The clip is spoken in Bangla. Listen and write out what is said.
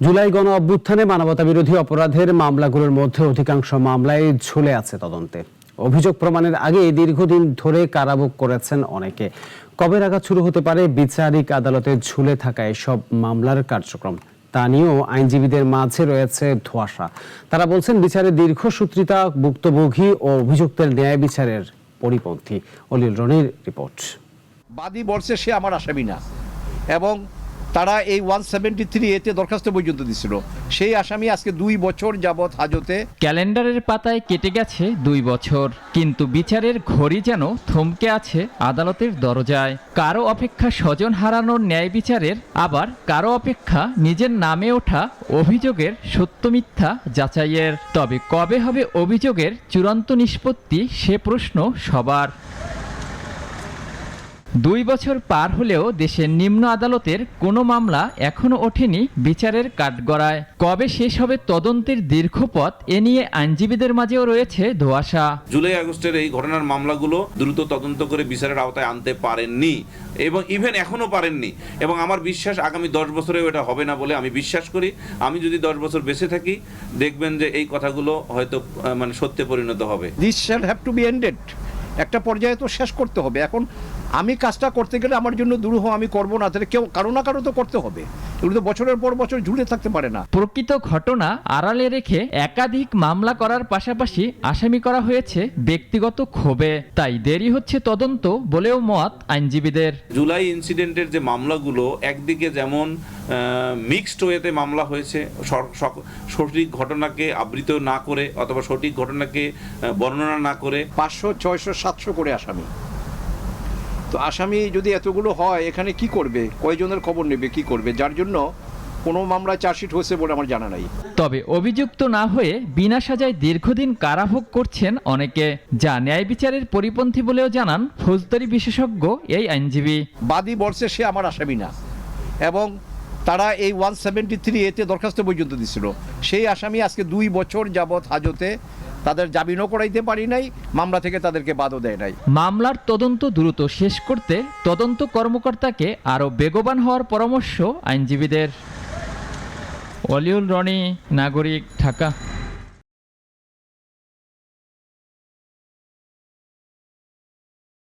জুলাই গণ অভ্যুত্থানে মানবতাবিরোধী অপরাধের মামলাগুলোর মধ্যে অধিকাংশ মামলায় ঝুলে আছে তদন্তে। অভিযোগ প্রমাণের আগে দীর্ঘদিন ধরে কারাভোগ করেছেন অনেকে। কবে নাগাদ শুরু হতে পারে বিচারিক আদালতে ঝুলে থাকা এসব মামলার কার্যক্রম, তা নিয়েও আইনজীবীদের মাঝে রয়েছে ধোঁয়াশা। তারা বলছেন বিচারের দীর্ঘসূত্রিতা ভুক্তভোগী ও অভিযুক্তের ন্যায় বিচারের পরিপন্থী। অলিল রনির রিপোর্ট। বাদী বলছে সে আমার আসামি না, এবং তারা এই 173A দরখাস্ত পর্যন্ত দিছিল। সেই আসামি আজকে 2 বছর যাবৎ হাজতে। ক্যালেন্ডারের পাতায় কেটে গেছে 2 বছর, কিন্তু বিচারের ঘড়ি যেন থমকে আছে আদালতের দরজায়। কারো অপেক্ষা স্বজন হারানোর ন্যায় বিচারের, আবার কারো অপেক্ষা নিজের নামে ওঠা অভিযোগের সত্য মিথ্যা যাচাইয়ের। তবে কবে হবে অভিযোগের চূড়ান্ত নিষ্পত্তি, সে প্রশ্ন সবার। 2 বছর পার হলেও দেশের নিম্ন আদালতের কোনো মামলা এখনো ওঠেনি বিচারের কাঠগড়ায়। কবে শেষ হবে তদন্তের দীর্ঘ পথ, এ নিয়ে আইনজীবীদের মাঝেও রয়েছে ধোঁয়াশা। জুলাই আগস্টের এই ঘটনার মামলাগুলো দ্রুত তদন্ত করে বিচারের আওতায় আনতে পারেননি, এবং ইভেন এখনো পারেননি। এবং আমার বিশ্বাস আগামী 10 বছরেও এটা হবে না বলে আমি বিশ্বাস করি। আমি যদি 10 বছর বেঁচে থাকি, দেখবেন যে এই কথাগুলো হয়তো সত্যে পরিণত হবে। This shall have to B ended. একটা পর্যায়ে তো শেষ করতে হবে। এখন আমি কাজটা করতে গেলে আমার জন্য দুরূহ আমি করবো না, তাহলে কেউ কারো না কারো তো করতে হবে। এগুলো তো বছরের পর বছর ঝুলে থাকতে পারে না। প্রকৃত ঘটনা আড়ালে রেখে একাধিক মামলা করার পাশাপাশি আসামি করা হয়েছে ব্যক্তিগত ক্ষোভে, তাই দেরি হচ্ছে তদন্ত বলেও মত আইনজীবীদের। জুলাই ইনসিডেন্টের যে মামলাগুলো একদিকে যেমন মিক্সড ওয়েতে মামলা হয়েছে, সঠিক ঘটনাকে আবৃত না করে অথবা সঠিক ঘটনাকে বর্ণনা না করে 500, 600, 700 করে আসামি। তো আসামি যদি এতগুলো হয়, এখানে কি করবে, কয়জনের খবর নেবে, কি করবে? যার জন্য কোনো মামলায় চার্জশিট হয়েছে বলে আমার জানা নাই। তবে অভিযুক্ত না হয়ে বিনা সাজায় দীর্ঘদিন কারাভোগ করছেন অনেকে, যা ন্যায় বিচারের পরিপন্থী বলেও জানান ফৌজদারি বিশেষজ্ঞ এই আইনজীবী। বাদী বলছে সে আমার আসামি না, এবং তারা এই 173A দরখাস্ত পর্যন্ত দিছিল। সেই আসামি আজকে 2 বছর যাবৎ হাজতে। তাদের জামিনও করাইতে পারি নাই, মামলা থেকে তাদেরকে বাদও দেয় নাই। মামলার তদন্ত দ্রুত শেষ করতে তদন্ত কর্মকর্তাকে আরও বেগবান হওয়ার পরামর্শ আইনজীবীদের। অলিউল রনি, নাগরিক, ঢাকা।